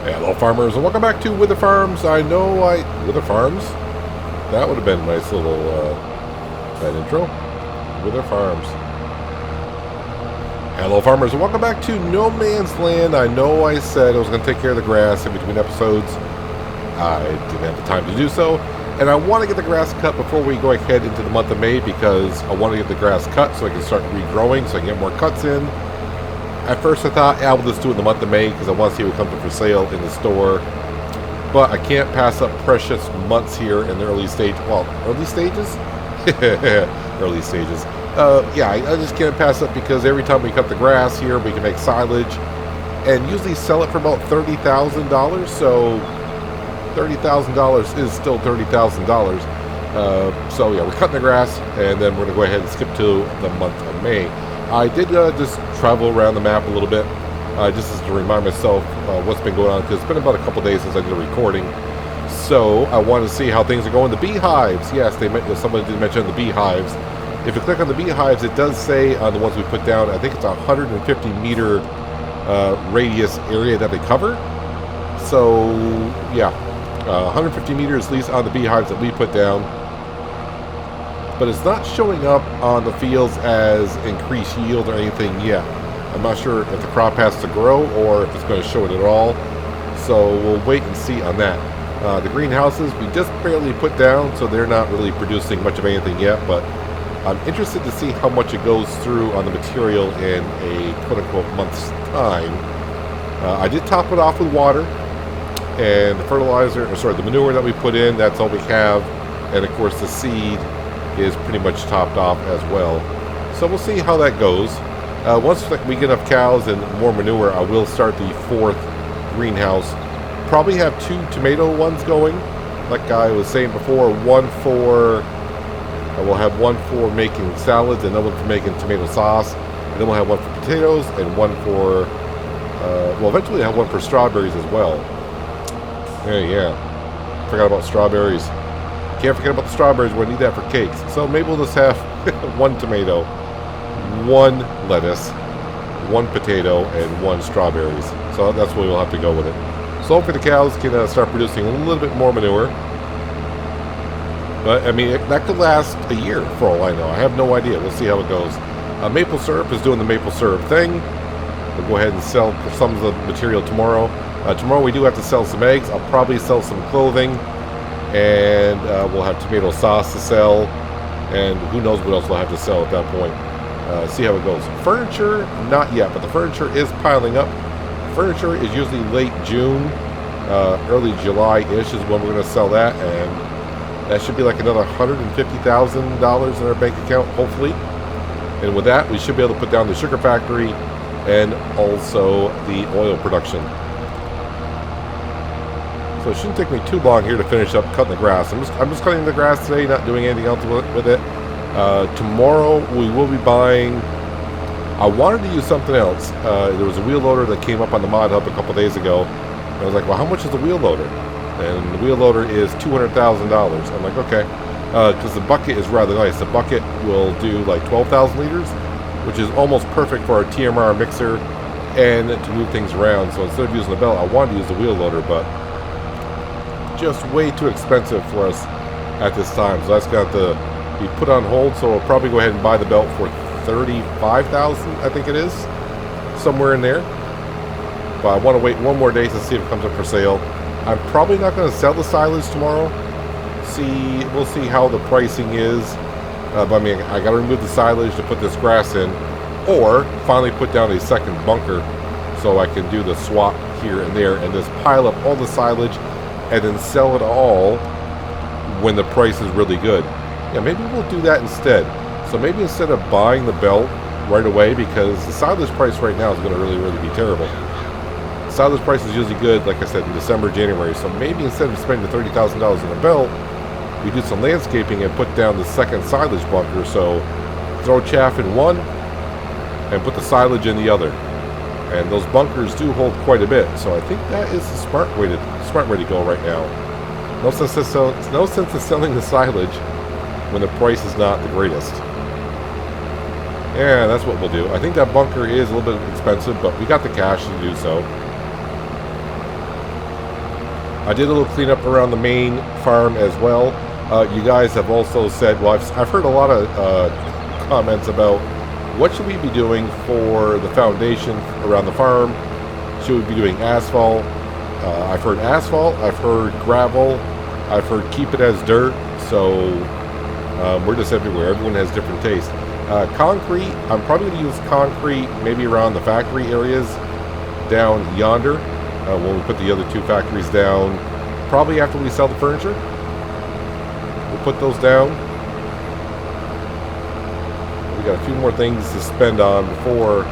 Hello farmers, and welcome back to Wither Farms. Wither Farms? That would have been a nice little that intro. Wither Farms. Hello farmers, and welcome back to No Man's Land. I know I said I was going to take care of the grass in between episodes. I didn't have the time to do so, and I want to get the grass cut before we go ahead into the month of May, because I want to get the grass cut so I can start regrowing, so I can get more cuts in. At first I thought, yeah, we'll just do it in the month of May because I want to see what comes up for sale in the store. But I can't pass up precious months here in the early stage. Well, early stages? Early stages. Yeah, I just can't pass up because every time we cut the grass here, we can make silage and usually sell it for about $30,000. So $30,000 is still $30,000. So yeah, we're cutting the grass, and then we're going to go ahead and skip to the month of May. I did just travel around the map a little bit, just as to remind myself what's been going on, because it's been about a couple days since I did a recording. So I wanted to see how things are going. The beehives, yes, somebody did mention the beehives. If you click on the beehives, it does say on the ones we put down, I think it's a 150 meter radius area that they cover. So yeah, 150 meters at least on the beehives that we put down. But it's not showing up on the fields as increased yield or anything yet. I'm not sure if the crop has to grow or if it's going to show it at all. So we'll wait and see on that. The greenhouses we just barely put down, so they're not really producing much of anything yet. But I'm interested to see how much it goes through on the material in a quote-unquote month's time. I did top it off with water, and the the manure that we put in, that's all we have. And of course the seed is pretty much topped off as well. So we'll see how that goes. Once we get enough cows and more manure, I will start the fourth greenhouse. Probably have 2 tomato ones going, like I was saying before. We'll have one for making salads, and another one for making tomato sauce, and then we'll have one for potatoes and one for eventually I'll have one for strawberries as well. Yeah, forgot about strawberries. Can't forget about the strawberries. We'll need that for cakes. So maybe we'll just have 1 tomato, 1 lettuce, 1 potato, and 1 strawberries. So that's where we'll have to go with it. So hopefully the cows can start producing a little bit more manure. But I mean, that could last a year for all I know. I have no idea. We'll see how it goes. Maple syrup is doing the maple syrup thing. We'll go ahead and sell some of the material tomorrow. Tomorrow we do have to sell some eggs. I'll probably sell some clothing. And we'll have tomato sauce to sell, and who knows what else we'll have to sell at that point. See how it goes. Furniture, not yet, but the furniture is piling up. Furniture is usually late June, early July-ish is when we're going to sell that, and that should be like another $150,000 in our bank account, hopefully. And with that, we should be able to put down the sugar factory and also the oil production. So it shouldn't take me too long here to finish up cutting the grass. I'm just cutting the grass today, not doing anything else with it. Tomorrow we will be buying. I wanted to use something else. There was a wheel loader that came up on the mod hub a couple days ago. And I was like, well, how much is the wheel loader? And the wheel loader is $200,000. I'm like, okay, because the bucket is rather nice. The bucket will do like 12,000 liters, which is almost perfect for our TMR mixer and to move things around. So instead of using the belt, I wanted to use the wheel loader, but just way too expensive for us at this time, so that's got to be put on hold. So we'll probably go ahead and buy the belt for $35,000, I think it is, somewhere in there. But I want to wait one more day to see if it comes up for sale. I'm probably not going to sell the silage tomorrow. We'll see how the pricing is. But I mean, I got to remove the silage to put this grass in, or finally put down a second bunker so I can do the swap here and there and just pile up all the silage and then sell it all when the price is really good. Yeah, maybe we'll do that instead. So maybe instead of buying the belt right away, because the silage price right now is going to really be terrible. The silage price is usually good, like I said, in December, January. So maybe instead of spending the $30,000 on the belt, we do some landscaping and put down the second silage bunker. So throw chaff in one and put the silage in the other. And those bunkers do hold quite a bit, so I think that is the smart way to go right now. No sense of selling the silage when the price is not the greatest. Yeah, that's what we'll do. I think that bunker is a little bit expensive, but we got the cash to do so. I did a little cleanup around the main farm as well. You guys have also said, well, I've heard a lot of comments about what should we be doing for the foundation around the farm. Should we be doing asphalt? I've heard asphalt, I've heard gravel, I've heard keep it as dirt. So we're just everywhere. Everyone has different tastes. Concrete, I'm probably going to use concrete maybe around the factory areas down yonder. When we put the other two factories down, probably after we sell the furniture. We'll put those down. We got a few more things to spend on before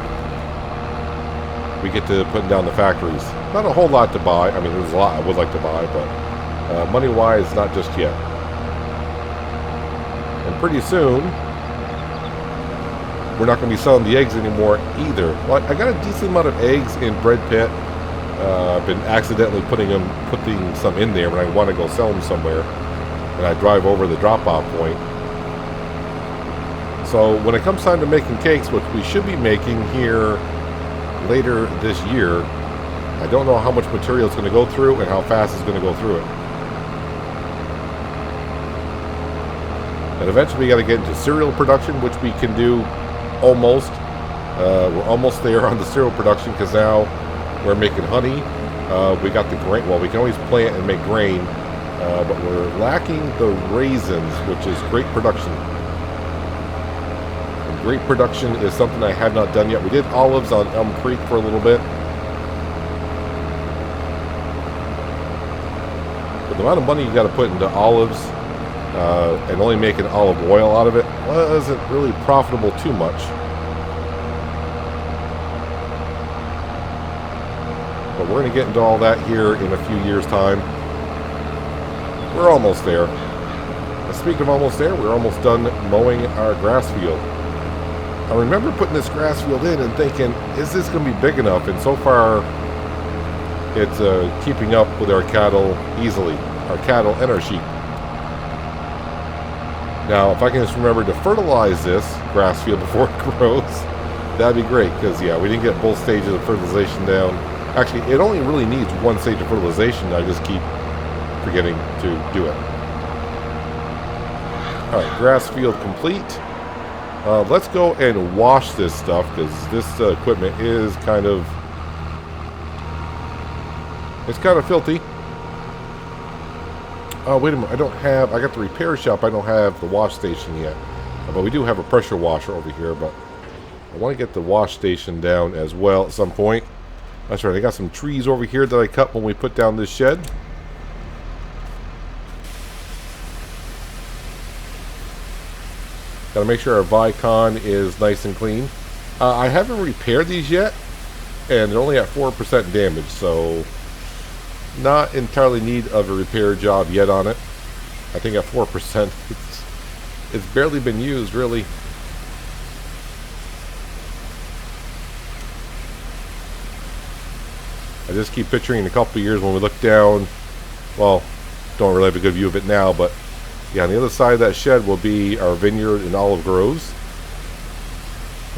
we get to putting down the factories. Not a whole lot to buy. I mean, there's a lot I would like to buy, but money-wise, not just yet. And pretty soon, we're not going to be selling the eggs anymore either. Well, I got a decent amount of eggs in bread pit. I've been accidentally putting some in there when I want to go sell them somewhere, and I drive over the drop-off point. So when it comes time to making cakes, which we should be making here later this year, I don't know how much material it's going to go through and how fast it's going to go through it. And eventually we got to get into cereal production, which we can do almost. We're almost there on the cereal production because now we're making honey. We got the grain. Well, we can always plant and make grain, but we're lacking the raisins, which is grape production. And grape production is something I have not done yet. We did olives on Elm Creek for a little bit. But the amount of money you got to put into olives and only making olive oil out of it wasn't really profitable too much. But we're going to get into all that here in a few years' time. We're almost there. And speaking of almost there, we're almost done mowing our grass field. I remember putting this grass field in and thinking, is this going to be big enough? And so far, it's keeping up with our cattle easily. Our cattle and our sheep. Now, if I can just remember to fertilize this grass field before it grows, that'd be great. Because, yeah, we didn't get both stages of fertilization down. Actually, it only really needs one stage of fertilization. I just keep forgetting to do it. Alright, grass field complete. Let's go and wash this stuff, because this equipment is kind of... It's kind of filthy. Oh, wait a minute. I got the repair shop. I don't have the wash station yet. But we do have a pressure washer over here, but I want to get the wash station down as well at some point. That's right, I got some trees over here that I cut when we put down this shed. Gotta make sure our Vicon is nice and clean. I haven't repaired these yet, and they're only at 4% damage, so not entirely need of a repair job yet on it. I think at 4%, it's barely been used, really. I just keep picturing in a couple of years when we look down, well, don't really have a good view of it now, but yeah, on the other side of that shed will be our vineyard and olive groves.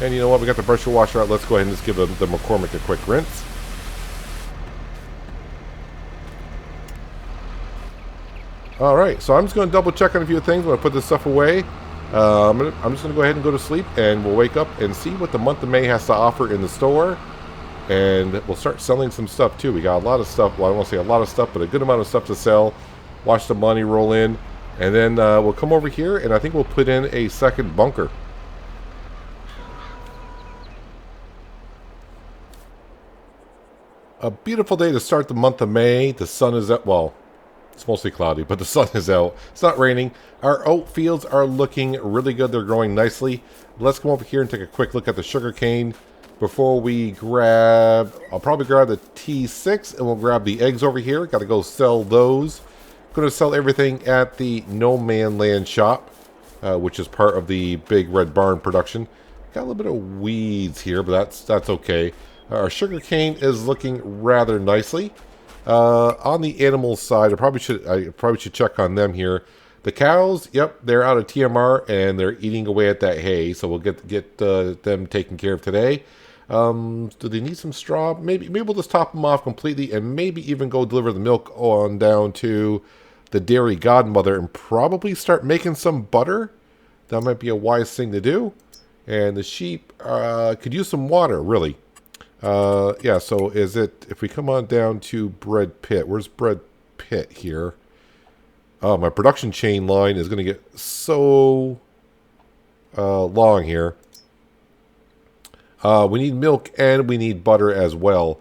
And you know what, we got the pressure washer out. Let's go ahead and just give the McCormick a quick rinse. Alright, so I'm just going to double check on a few things when I put this stuff away. I'm just going to go ahead and go to sleep, and we'll wake up and see what the month of May has to offer in the store. And we'll start selling some stuff too. We got a lot of stuff. Well, I don't want to say a lot of stuff, but a good amount of stuff to sell. Watch the money roll in. And then we'll come over here, and I think we'll put in a second bunker. A beautiful day to start the month of May. The sun is out. Well, it's mostly cloudy, but the sun is out. It's not raining. Our oat fields are looking really good. They're growing nicely. Let's come over here and take a quick look at the sugar cane. Before we grab, I'll probably grab the T6 and we'll grab the eggs over here. Got to go sell those. Going to sell everything at the No Man Land shop, which is part of the Big Red Barn production. Got a little bit of weeds here, but that's okay. Our sugar cane is looking rather nicely. On the animal side, I probably should check on them here. The cows, yep, they're out of TMR and they're eating away at that hay, so we'll get them taken care of today. Do they need some straw? Maybe we'll just top them off completely and maybe even go deliver the milk on down to the dairy godmother and probably start making some butter. That might be a wise thing to do. And the sheep could use some water, really. Yeah, so is it, if we come on down to bread pit, where's bread pit here? Oh, my production chain line is going to get so long here. We need milk and we need butter as well.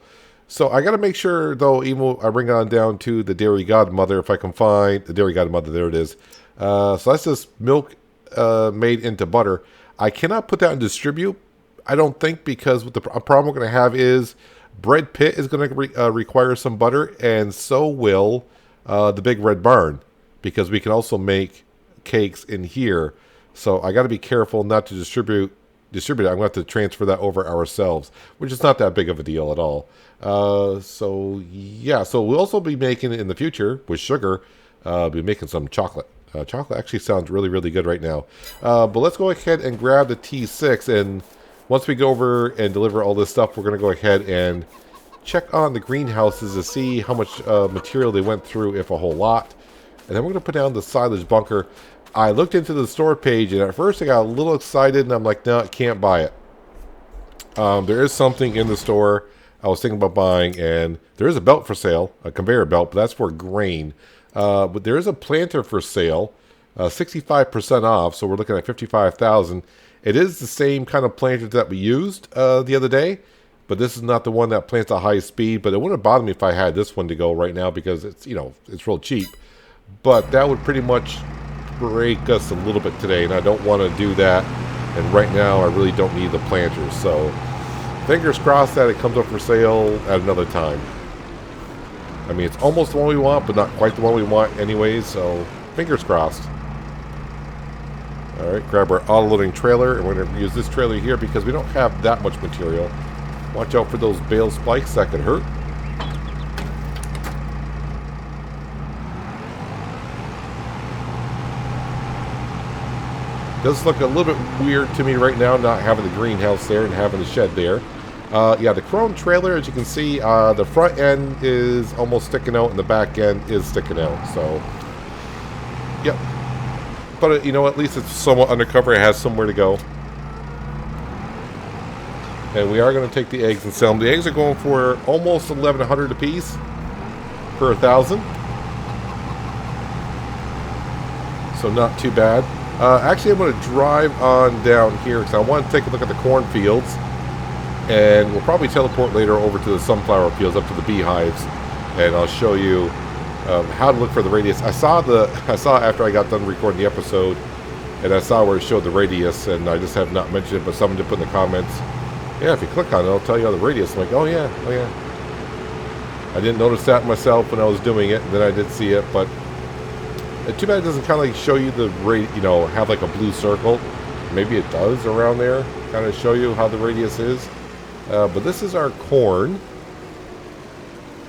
So I got to make sure, though, even when I bring on down to the dairy godmother, if I can find the dairy godmother, there it is. So that's just milk made into butter. I cannot put that in distribute, I don't think, because what the problem we're going to have is bread pit is going to require some butter, and so will the big red barn, because we can also make cakes in here. So I got to be careful not to distribute it. I'm going to have to transfer that over ourselves, which is not that big of a deal at all. So yeah, so we'll also be making in the future with sugar, be making some chocolate. Chocolate actually sounds really, really good right now. But let's go ahead and grab the T6, and once we go over and deliver all this stuff, we're going to go ahead and check on the greenhouses to see how much material they went through, if a whole lot. And then we're going to put down the silage bunker. I looked into the store page, and at first I got a little excited, and I'm like, no, I can't buy it. There is something in the store I was thinking about buying, and there is a belt for sale, a conveyor belt, but that's for grain. But there is a planter for sale, 65% off, so we're looking at $55,000. It is the same kind of planter that we used the other day, but this is not the one that plants at high speed. But it wouldn't bother me if I had this one to go right now, because it's, you know, it's real cheap. But that would pretty much break us a little bit today, and I don't want to do that. And right now, I really don't need the planters. So fingers crossed that it comes up for sale at another time. I mean, it's almost the one we want, but not quite the one we want anyways, so fingers crossed. Alright, grab our auto-loading trailer, and we're going to use this trailer here because we don't have that much material. Watch out for those bale spikes, that could hurt. Does look a little bit weird to me right now, not having the greenhouse there and having the shed there. Yeah, the chrome trailer, as you can see, the front end is almost sticking out and the back end is sticking out. So, yep. But, you know, at least it's somewhat undercover. It has somewhere to go. And we are going to take the eggs and sell them. The eggs are going for almost $1,100 a piece per 1,000. So not too bad. Actually, I'm going to drive on down here because I want to take a look at the cornfields. And we'll probably teleport later over to the sunflower fields, up to the beehives. And I'll show you how to look for the radius. I saw after I got done recording the episode, and I saw where it showed the radius, and I just have not mentioned it, but someone did put in the comments, yeah, if you click on it, it'll tell you how the radius. I'm like, oh yeah. I didn't notice that myself when I was doing it, and then I did see it, but too bad it doesn't kind of like show you the have like a blue circle. Maybe it does around there, kind of show you how the radius is. But this is our corn.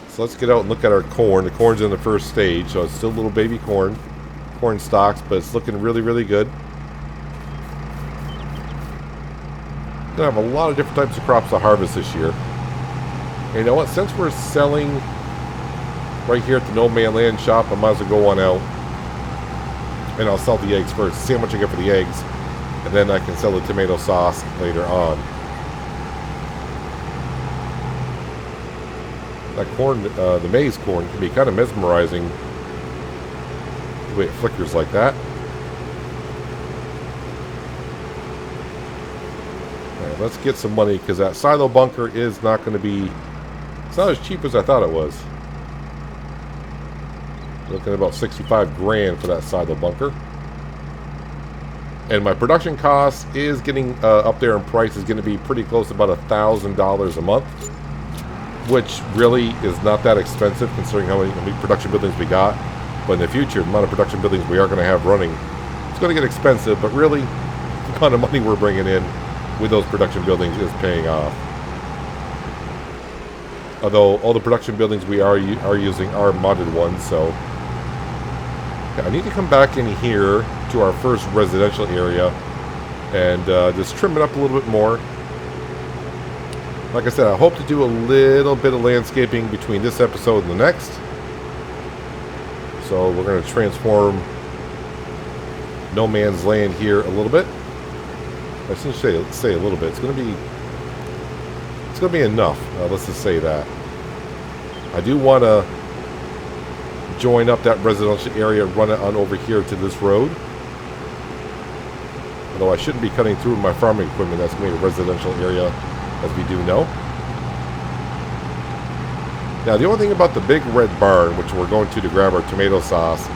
So let's get out and look at our corn. The corn's in the first stage, so it's still little baby corn stalks, but it's looking really, really good. Gonna have a lot of different types of crops to harvest this year. And you know what? Since we're selling right here at the No Man Land shop, I might as well go on out. And I'll sell the eggs first, see how much I get for the eggs. And then I can sell the tomato sauce later on. That corn, the maize corn, can be kind of mesmerizing the way it flickers like that. Alright, let's get some money, because that silo bunker is not going to be... It's not as cheap as I thought it was. Looking at about 65 grand for that silo bunker. And my production cost is getting up there in price. Is going to be pretty close to about $1,000 a month, which really is not that expensive considering how many production buildings we got. But in the future, the amount of production buildings we are going to have running, it's going to get expensive. But really, the amount of money we're bringing in with those production buildings is paying off. Although all the production buildings we are using are modded ones, so I need to come back in here to our first residential area and just trim it up a little bit more. Like I said, I hope to do a little bit of landscaping between this episode and the next. So we're going to transform No Man's Land here a little bit. I shouldn't say a little bit. It's going to be enough. Let's just say that. I do want to join up that residential area, run it on over here to this road. Although I shouldn't be cutting through my farming equipment. That's going to be a residential area, as we do know. Now, the only thing about the big red barn, which we're going to grab our tomato sauce,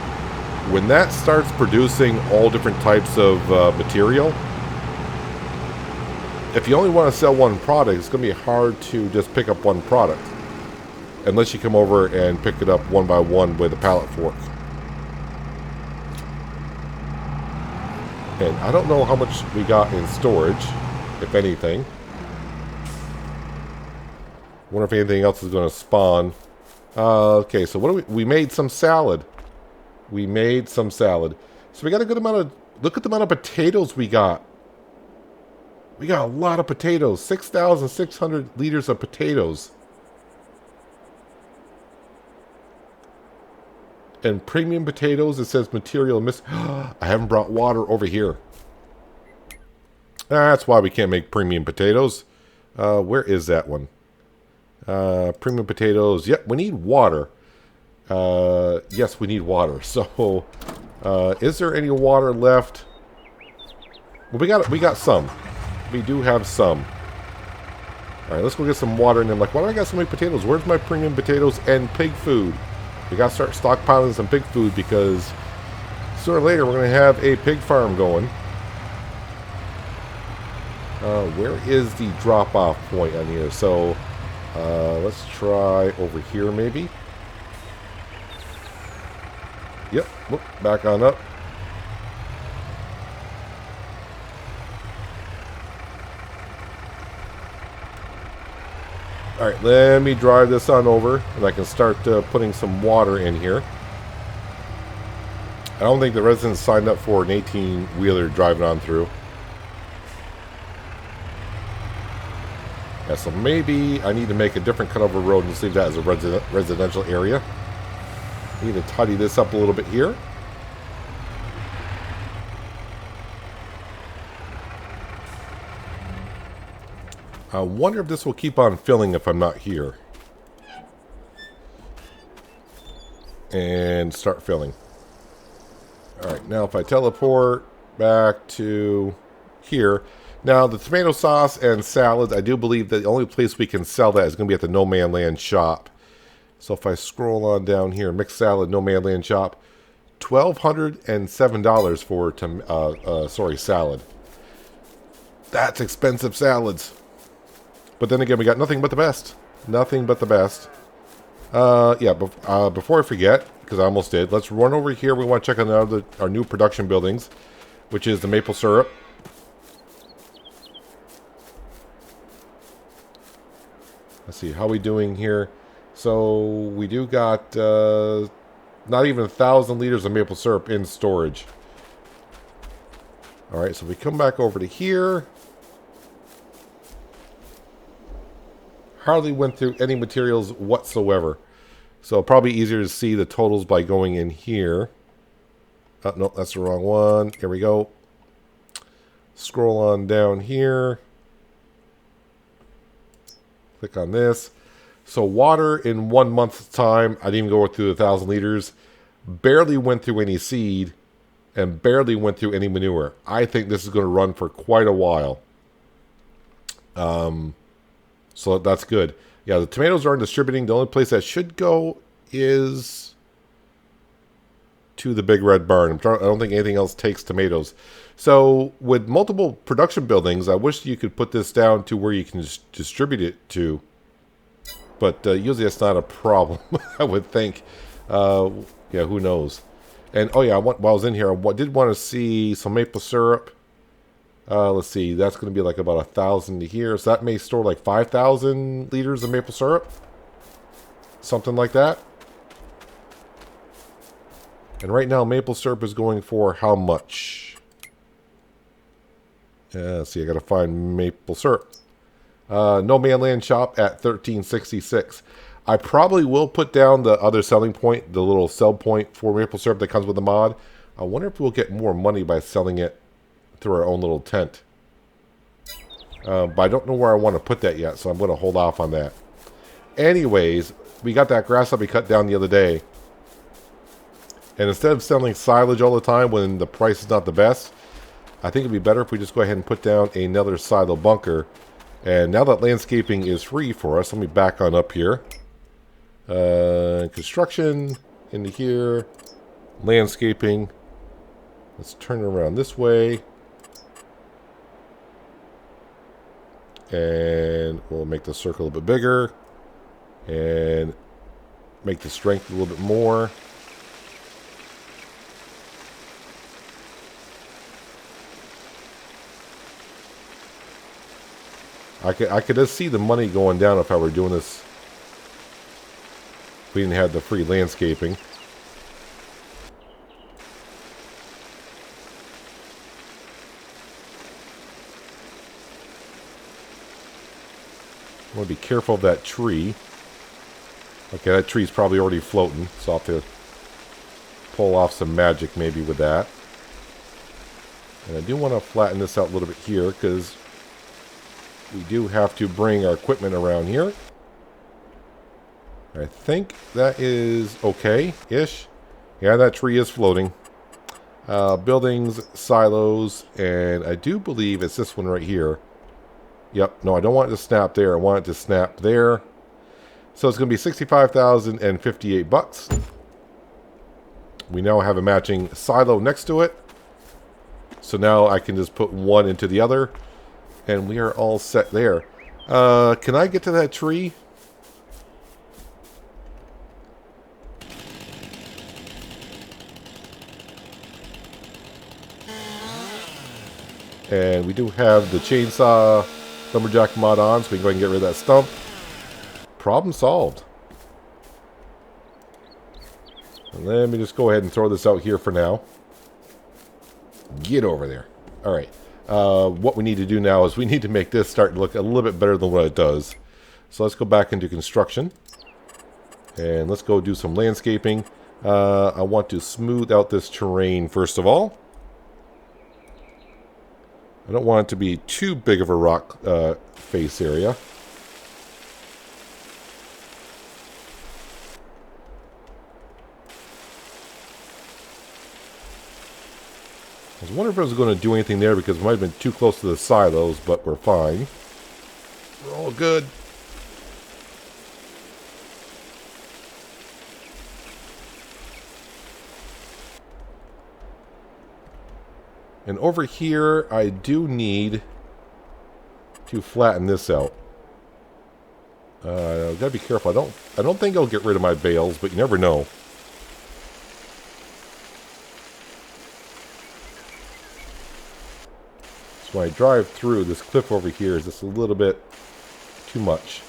when that starts producing all different types of material, if you only want to sell one product, it's going to be hard to just pick up one product. Unless you come over and pick it up one by one with a pallet fork. And I don't know how much we got in storage, if anything. Wonder if anything else is going to spawn. Okay, so what do we made some salad. We made some salad. So we got a good amount of, look at the amount of potatoes we got. We got a lot of potatoes. 6,600 liters of potatoes. And premium potatoes, it says material miss. I haven't brought water over here. That's why we can't make premium potatoes. Where is that one? Premium potatoes. Yep, we need water. Yes, we need water. So, is there any water left? Well, we got some. We do have some. All right, let's go get some water. And then, like, why do I got so many potatoes? Where's my premium potatoes and pig food? We got to start stockpiling some pig food because sooner or later we're going to have a pig farm going. Where is the drop-off point on here? So, let's try over here maybe. Yep, whoop, back on up. Alright, let me drive this on over and I can start putting some water in here. I don't think the residents signed up for an 18-wheeler driving on through. Yeah, so maybe I need to make a different cutover road and just leave that as a residential area. I need to tidy this up a little bit here. I wonder if this will keep on filling if I'm not here. And start filling. Alright, now if I teleport back to here. Now, the tomato sauce and salads, I do believe that the only place we can sell that is going to be at the No Man Land shop. So if I scroll on down here, mixed salad, No Man Land shop, $1,207 for salad. That's expensive salads. But then again, we got nothing but the best. Nothing but the best. Before I forget, because I almost did, let's run over here. We want to check on our new production buildings, which is the maple syrup. Let's see, how are we doing here? So, we do got not even 1,000 liters of maple syrup in storage. Alright, so we come back over to here. Hardly went through any materials whatsoever. So probably easier to see the totals by going in here. No, that's the wrong one. Here we go. Scroll on down here. Click on this. So water in 1 month's time, I didn't even go through 1,000 liters. Barely went through any seed and barely went through any manure. I think this is going to run for quite a while. So that's good. Yeah, the tomatoes aren't distributing. The only place that should go is to the big red barn. I don't think anything else takes tomatoes. So with multiple production buildings, I wish you could put this down to where you can distribute it to. But usually that's not a problem, I would think. Yeah, who knows? And, oh yeah, while I was in here, I did want to see some maple syrup. Let's see, that's going to be like about 1,000 here. So that may store like 5,000 liters of maple syrup. Something like that. And right now, maple syrup is going for how much? Let's see, I got to find maple syrup. No Man Land shop at 1366. I probably will put down the other selling point, the little sell point for maple syrup that comes with the mod. I wonder if we'll get more money by selling it through our own little tent. But I don't know where I want to put that yet, so I'm going to hold off on that. Anyways, we got that grass that we cut down the other day. And instead of selling silage all the time when the price is not the best, I think it'd be better if we just go ahead and put down another silo bunker. And now that landscaping is free for us, let me back on up here. Construction into here. Landscaping. Let's turn it around this way. And we'll make the circle a little bit bigger. And make the strength a little bit more. I could just see the money going down if I were doing this. If we didn't have the free landscaping. I want to be careful of that tree. Okay, that tree's probably already floating, so I'll have to pull off some magic maybe with that. And I do want to flatten this out a little bit here, because we do have to bring our equipment around here. I think that is okay-ish. Yeah, that tree is floating. Buildings, silos, and I do believe it's this one right here. Yep, no, I don't want it to snap there. I want it to snap there. So it's going to be $65,058. We now have a matching silo next to it. So now I can just put one into the other. And we are all set there. Can I get to that tree? And we do have the chainsaw lumberjack mod on, so we can go ahead and get rid of that stump. Problem solved. And let me just go ahead and throw this out here for now. Get over there. Alright. What we need to do now is we need to make this start to look a little bit better than what it does. So let's go back into construction. And let's go do some landscaping. I want to smooth out this terrain first of all. I don't want it to be too big of a rock face area. I was wondering if I was going to do anything there because we might have been too close to the silos, but we're fine. We're all good. And over here, I do need to flatten this out. Gotta be careful. I don't think I'll get rid of my bales, but you never know. So when I drive through, this cliff over here is just a little bit too much.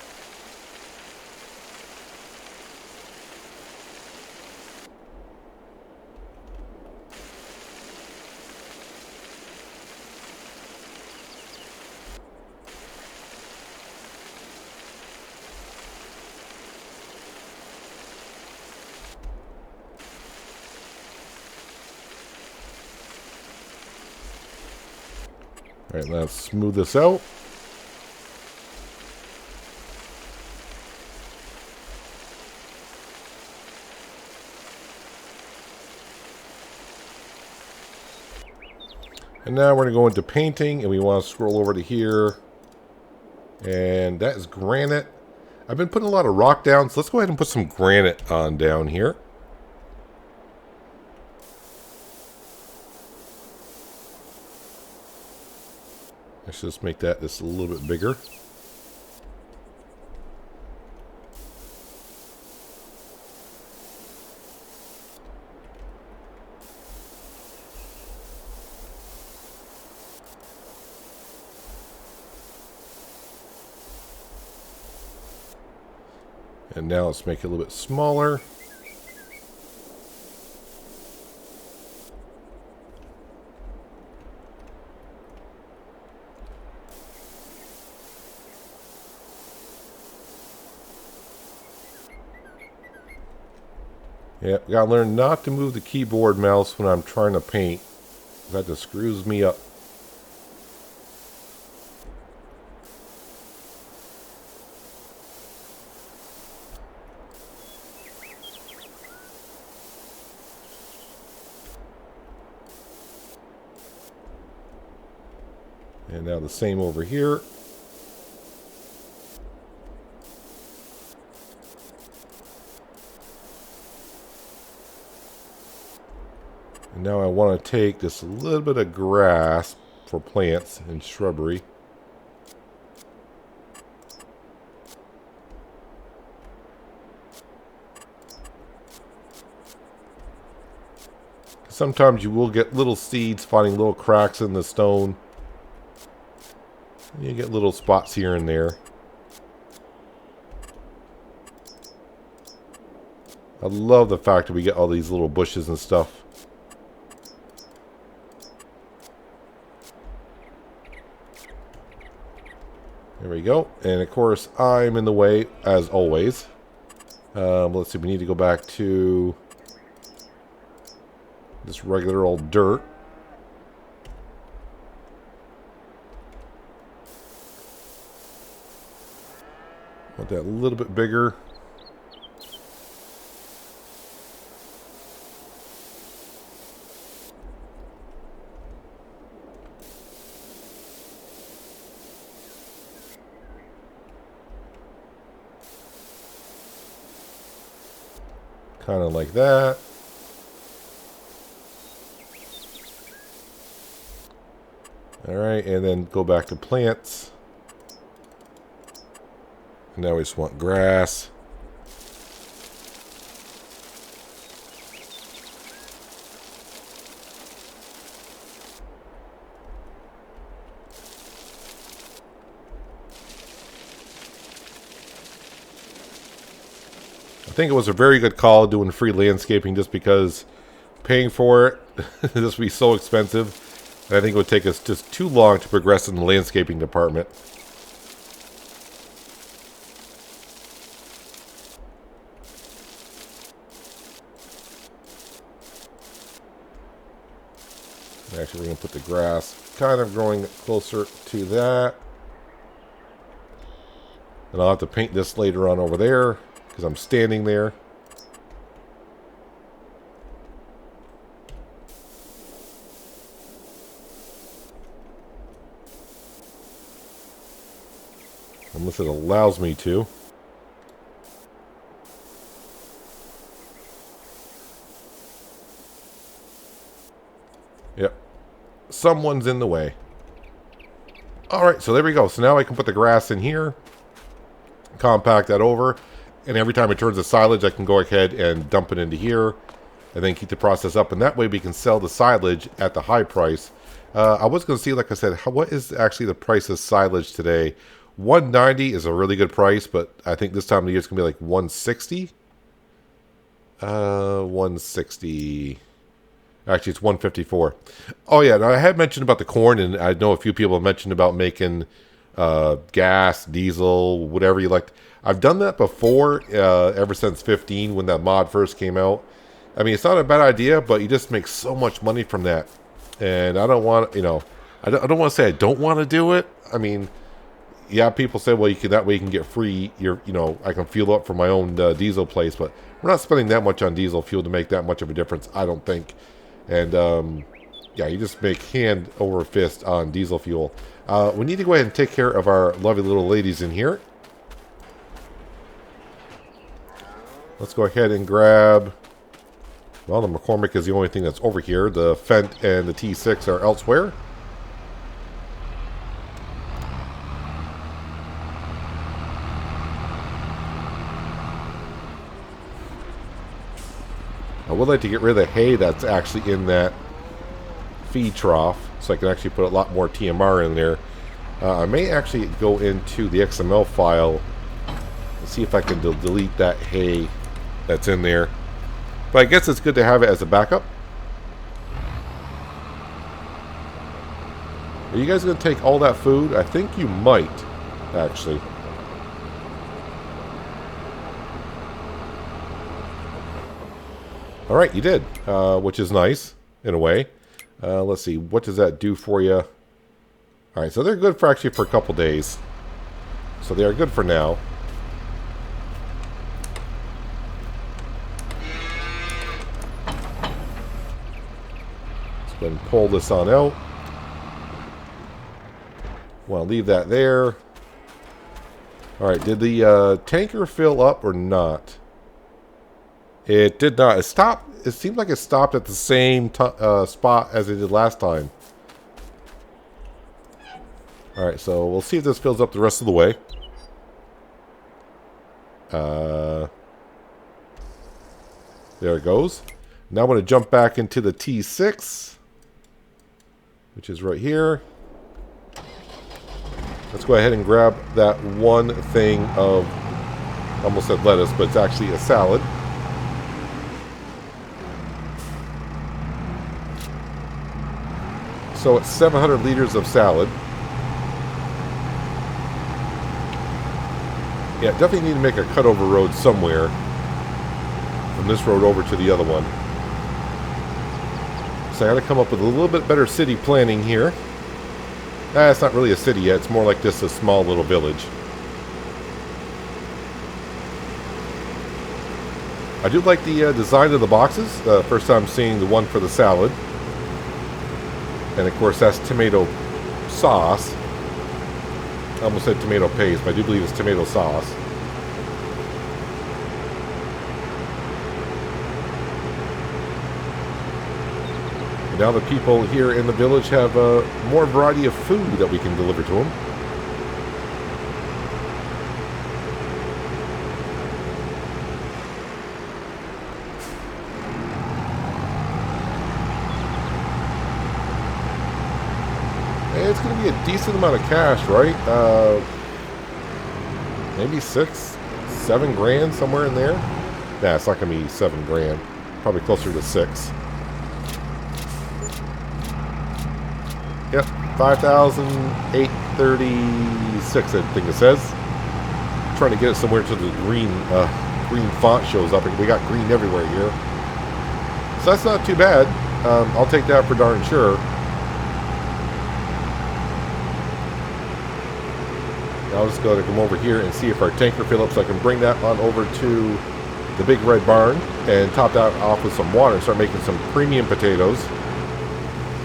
Alright, let's smooth this out. And now we're going to go into painting, and we want to scroll over to here. And that is granite. I've been putting a lot of rock down, so let's go ahead and put some granite on down here. Let's just make that just a little bit bigger. And now let's make it a little bit smaller. Yeah, gotta learn not to move the keyboard mouse when I'm trying to paint. That just screws me up. And now the same over here. And now I want to take just a little bit of grass for plants and shrubbery. Sometimes you will get little seeds finding little cracks in the stone. You get little spots here and there. I love the fact that we get all these little bushes and stuff. There we go. And of course, I'm in the way, as always. Let's see, we need to go back to this regular old dirt. Want that a little bit bigger. Kind of like that. Alright, and then go back to plants. Now we just want grass. I think it was a very good call doing free landscaping just because paying for it this would be so expensive. And I think it would take us just too long to progress in the landscaping department. Actually, we're going to put the grass kind of growing closer to that. And I'll have to paint this later on over there because I'm standing there. Unless it allows me to. Yep. Someone's in the way. Alright, so there we go. So now I can put the grass in here. Compact that over. And every time it turns to silage, I can go ahead and dump it into here. And then keep the process up. And that way we can sell the silage at the high price. I was going to see, like I said, what is actually the price of silage today? $190 is a really good price, but I think this time of the year it's going to be like $160. $160. Actually, it's $154. Oh, yeah. Now, I had mentioned about the corn, and I know a few people have mentioned about making gas, diesel, whatever you like. I've done that before, ever since 15 when that mod first came out. I mean, it's not a bad idea, but you just make so much money from that. And I don't want, I don't want to say I don't want to do it. I mean, yeah, people say, well, that way you can get free, I can fuel up for my own diesel place, but we're not spending that much on diesel fuel to make that much of a difference, I don't think. And, yeah, you just make hand over fist on diesel fuel. We need to go ahead and take care of our lovely little ladies in here. Let's go ahead and grab, well, the McCormick is the only thing that's over here. The Fent and the T6 are elsewhere. I would like to get rid of the hay that's actually in that feed trough, so I can actually put a lot more TMR in there. I may actually go into the XML file and see if I can delete that hay that's in there. But I guess it's good to have it as a backup. Are you guys going to take all that food? I think you might, actually. All right, you did, which is nice in a way. Let's see, what does that do for you? All right, so they're good for actually for a couple days. So they are good for now. Let's go ahead and pull this on out. Want to leave that there. All right, did the tanker fill up or not? It did not. It stopped. It seemed like it stopped at the same spot as it did last time. All right, so we'll see if this fills up the rest of the way. There it goes. Now I'm going to jump back into the T6, which is right here. Let's go ahead and grab that one thing of, almost said lettuce, but it's actually a salad. So it's 700 liters of salad. Yeah, definitely need to make a cutover road somewhere from this road over to the other one. So I got to come up with a little bit better city planning here. It's not really a city yet. It's more like just a small little village. I do like the design of the boxes. First time seeing the one for the salad. And of course that's tomato sauce. I almost said tomato paste, but I do believe it's tomato sauce. And now the people here in the village have more variety of food that we can deliver to them. It's going to be a decent amount of cash, right? Maybe 6, 7 grand, somewhere in there. Nah, it's not going to be 7 grand. Probably closer to 6. Yep, 5,836, I think it says. I'm trying to get it somewhere to the green font shows up. We got green everywhere here. So that's not too bad. I'll take that for darn sure. I'll just go to come over here and see if our tanker fills up so I can bring that on over to the big red barn and top that off with some water and start making some premium potatoes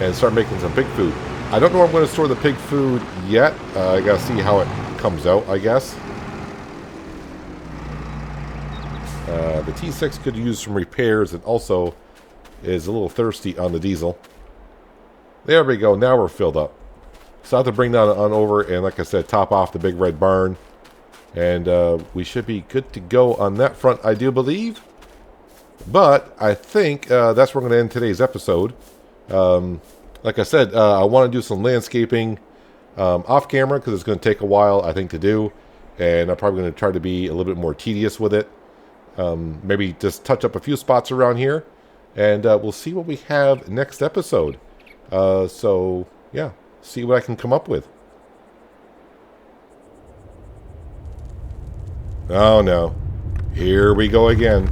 and start making some pig food. I don't know where I'm going to store the pig food yet. I got to see how it comes out, I guess. The T6 could use some repairs and also is a little thirsty on the diesel. There we go. Now we're filled up. So I have to bring that on over and, like I said, top off the big red barn. And we should be good to go on that front, I do believe. But I think that's where we're going to end today's episode. Like I said, I want to do some landscaping off camera because it's going to take a while, I think, to do. And I'm probably going to try to be a little bit more tedious with it. Maybe just touch up a few spots around here. And we'll see what we have next episode. So, yeah. See what I can come up with. Oh no. Here we go again.